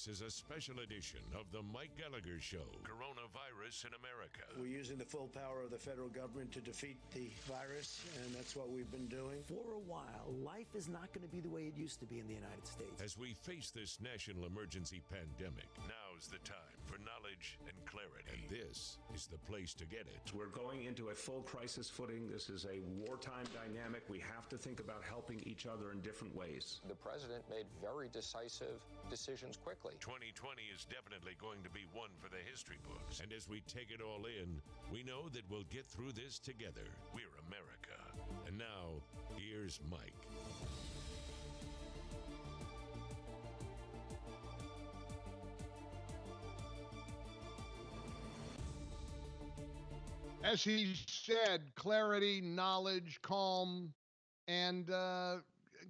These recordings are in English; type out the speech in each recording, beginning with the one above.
This is a special edition of the Mike Gallagher Show, Coronavirus in America. We're using the full power of the federal government to defeat the virus, and that's what we've been doing. For a while, life is not going to be the way it used to be in the United States. As we face this national emergency pandemic, now's the time for knowledge and clarity. And this is the place to get it. We're going into a full crisis footing. This is a wartime dynamic. We have to think about helping each other in different ways. The president made very decisive decisions quickly. 2020 is definitely going to be one for the history books. And as we take it all in, we know that we'll get through this together. We're America. And now, here's Mike. As he said, clarity, knowledge, calm, and kind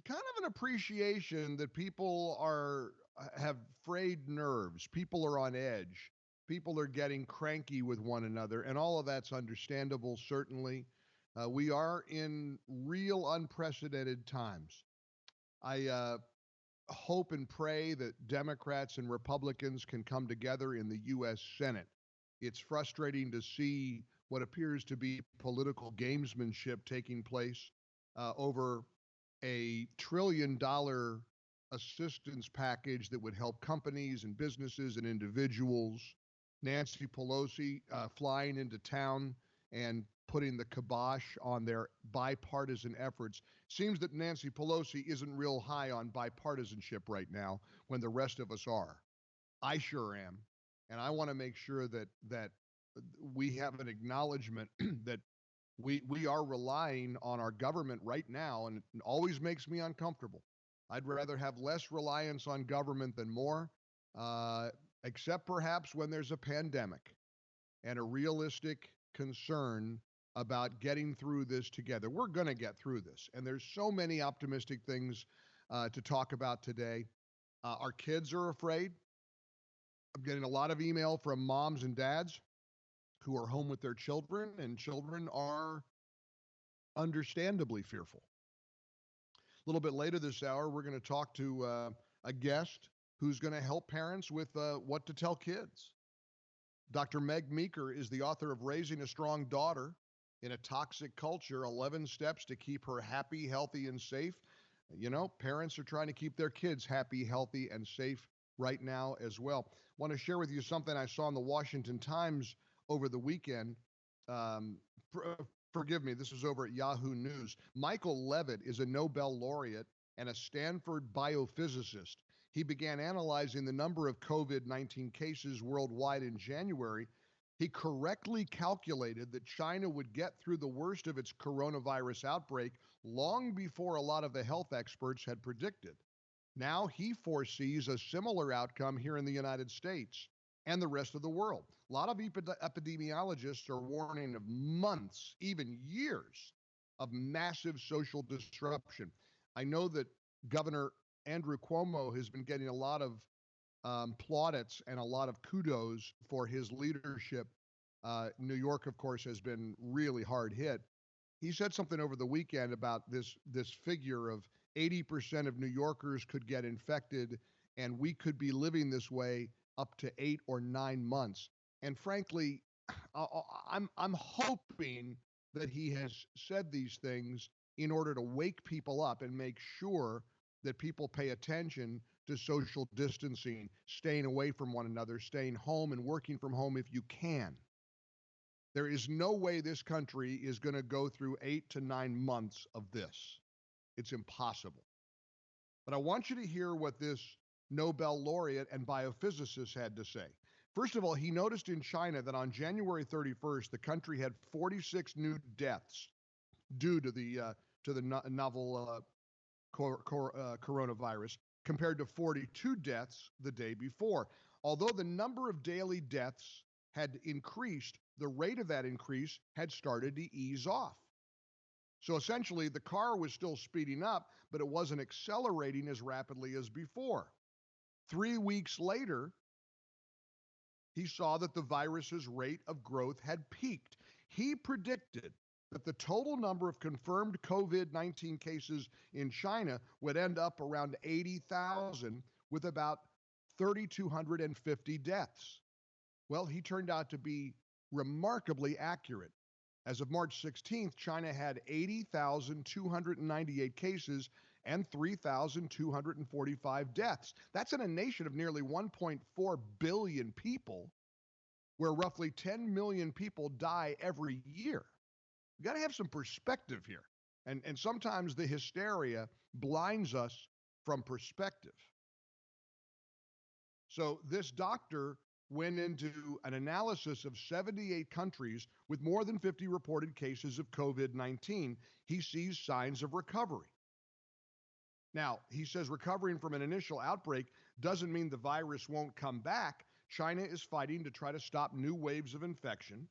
of an appreciation that people have frayed nerves. People are on edge. People are getting cranky with one another, and all of that's understandable, certainly. We are in real unprecedented times. I hope and pray that Democrats and Republicans can come together in the U.S. Senate. It's frustrating to see what appears to be political gamesmanship taking place over a $1 trillion assistance package that would help companies and businesses and individuals. Nancy Pelosi flying into town and putting the kibosh on their bipartisan efforts. Seems that Nancy Pelosi isn't real high on bipartisanship right now when the rest of us are. I sure am. And I want to make sure that we have an acknowledgement that we are relying on our government right now, and it always makes me uncomfortable. I'd rather have less reliance on government than more, except perhaps when there's a pandemic and a realistic concern about getting through this together. We're going to get through this, and there's so many optimistic things to talk about today. Our kids are afraid. I'm getting a lot of email from moms and dads who are home with their children, and children are understandably fearful. A little bit later this hour, we're going to talk to a guest who's going to help parents with what to tell kids. Dr. Meg Meeker is the author of Raising a Strong Daughter in a Toxic Culture, 11 Steps to Keep Her Happy, Healthy, and Safe. You know, parents are trying to keep their kids happy, healthy, and safe right now as well. Want to share with you something I saw in the Washington Times over the weekend. Forgive me, this was over at Yahoo News. Michael Levitt is a Nobel laureate and a Stanford biophysicist. He began analyzing the number of COVID-19 cases worldwide in January. He correctly calculated that China would get through the worst of its coronavirus outbreak long before a lot of the health experts had predicted. Now he foresees a similar outcome here in the United States and the rest of the world. A lot of epidemiologists are warning of months, even years, of massive social disruption. I know that Governor Andrew Cuomo has been getting a lot of plaudits and a lot of kudos for his leadership. New York, of course, has been really hard hit. He said something over the weekend about this figure of 80% of New Yorkers could get infected, and we could be living this way up to 8 or 9 months. And frankly, I'm hoping that he has said these things in order to wake people up and make sure that people pay attention to social distancing, staying away from one another, staying home and working from home if you can. There is no way this country is going to go through 8 to 9 months of this. It's impossible. But I want you to hear what this Nobel laureate and biophysicist had to say. First of all, he noticed in China that on January 31st, the country had 46 new deaths due to the novel coronavirus, compared to 42 deaths the day before. Although the number of daily deaths had increased, the rate of that increase had started to ease off. So essentially, the car was still speeding up, but it wasn't accelerating as rapidly as before. 3 weeks later, he saw that the virus's rate of growth had peaked. He predicted that the total number of confirmed COVID-19 cases in China would end up around 80,000, with about 3,250 deaths. Well, he turned out to be remarkably accurate. As of March 16th, China had 80,298 cases and 3,245 deaths. That's in a nation of nearly 1.4 billion people, where roughly 10 million people die every year. You got to have some perspective here. And sometimes the hysteria blinds us from perspective. So this doctor went into an analysis of 78 countries with more than 50 reported cases of COVID-19. He sees signs of recovery. Now, he says recovering from an initial outbreak doesn't mean the virus won't come back. China is fighting to try to stop new waves of infection.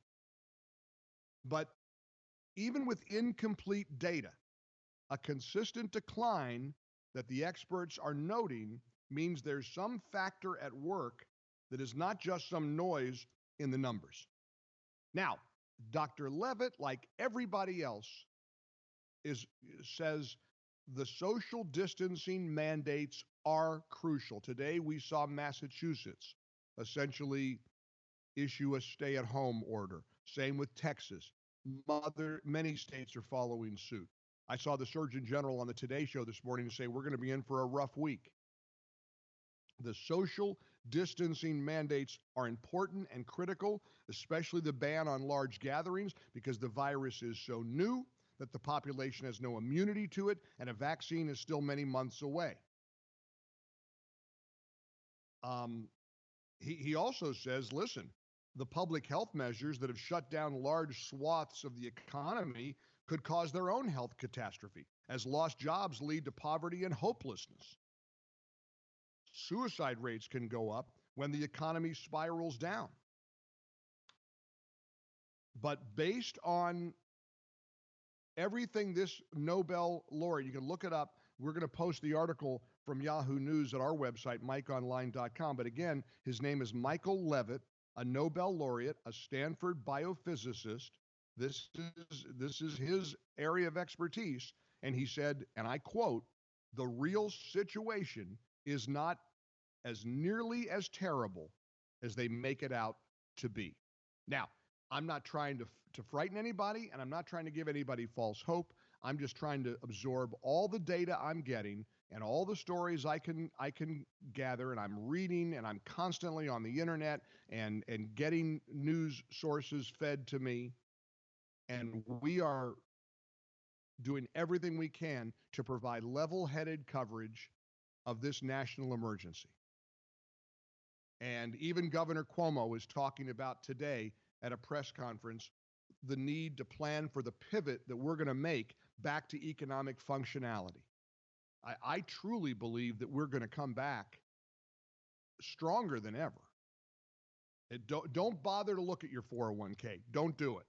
But even with incomplete data, a consistent decline that the experts are noting means there's some factor at work that is not just some noise in the numbers. Now, Dr. Levitt, like everybody else, says the social distancing mandates are crucial. Today we saw Massachusetts essentially issue a stay-at-home order. Same with Texas. Many states are following suit. I saw the Surgeon General on the Today Show this morning say we're going to be in for a rough week. The social distancing mandates are important and critical, especially the ban on large gatherings, because the virus is so new that the population has no immunity to it, and a vaccine is still many months away. He also says, listen, the public health measures that have shut down large swaths of the economy could cause their own health catastrophe, as lost jobs lead to poverty and hopelessness. Suicide rates can go up when the economy spirals down. But based on everything this Nobel laureate, you can look it up. We're going to post the article from Yahoo News at our website, MikeOnline.com. But again, his name is Michael Levitt, a Nobel laureate, a Stanford biophysicist. This is his area of expertise. And he said, and I quote, "The real situation is not as nearly as terrible as they make it out to be." Now, I'm not trying to frighten anybody, and I'm not trying to give anybody false hope. I'm just trying to absorb all the data I'm getting and all the stories I can gather, and I'm reading, and I'm constantly on the internet and getting news sources fed to me. And we are doing everything we can to provide level-headed coverage of this national emergency. And even Governor Cuomo is talking about today at a press conference the need to plan for the pivot that we're going to make back to economic functionality. I truly believe that we're going to come back stronger than ever. Don't bother to look at your 401k. Don't do it.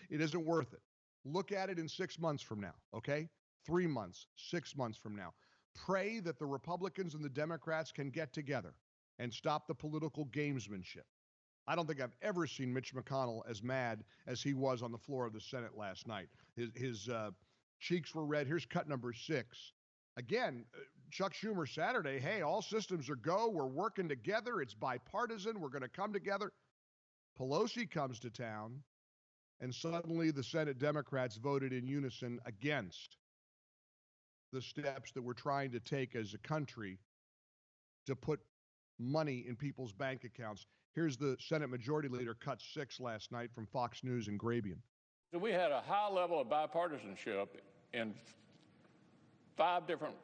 It isn't worth it. Look at it in 6 months from now, okay? 3 months, 6 months from now. Pray that the Republicans and the Democrats can get together and stop the political gamesmanship. I don't think I've ever seen Mitch McConnell as mad as he was on the floor of the Senate last night. His cheeks were red. Here's cut number 6. Again, Chuck Schumer Saturday, hey, all systems are go. We're working together. It's bipartisan. We're going to come together. Pelosi comes to town, and suddenly the Senate Democrats voted in unison against the steps that we're trying to take as a country to put money in people's bank accounts. Here's the Senate Majority Leader, cut 6 last night from Fox News in Grabian. So we had a high level of bipartisanship in 5 different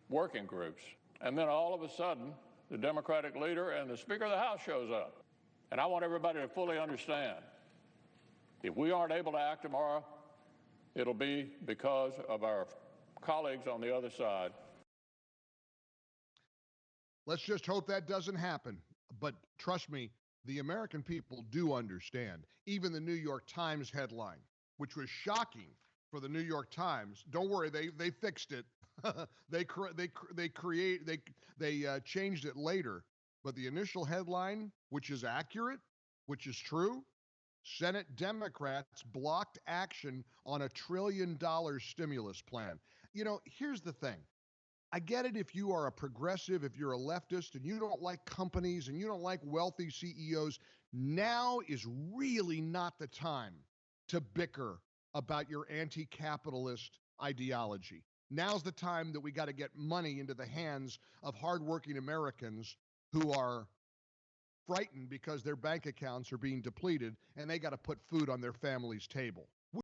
working groups. And then all of a sudden, the Democratic leader and the Speaker of the House shows up. And I want everybody to fully understand, if we aren't able to act tomorrow, it'll be because of our colleagues on the other side. Let's just hope that doesn't happen. But trust me, the American people do understand. Even the New York Times headline, which was shocking for the New York Times. Don't worry, they fixed it. They changed it later. But the initial headline, which is accurate, which is true, Senate Democrats blocked action on $1 trillion stimulus plan. You know, here's the thing. I get it if you are a progressive, if you're a leftist, and you don't like companies and you don't like wealthy CEOs. Now is really not the time to bicker about your anti-capitalist ideology. Now's the time that we got to get money into the hands of hardworking Americans who are frightened because their bank accounts are being depleted and they got to put food on their family's table.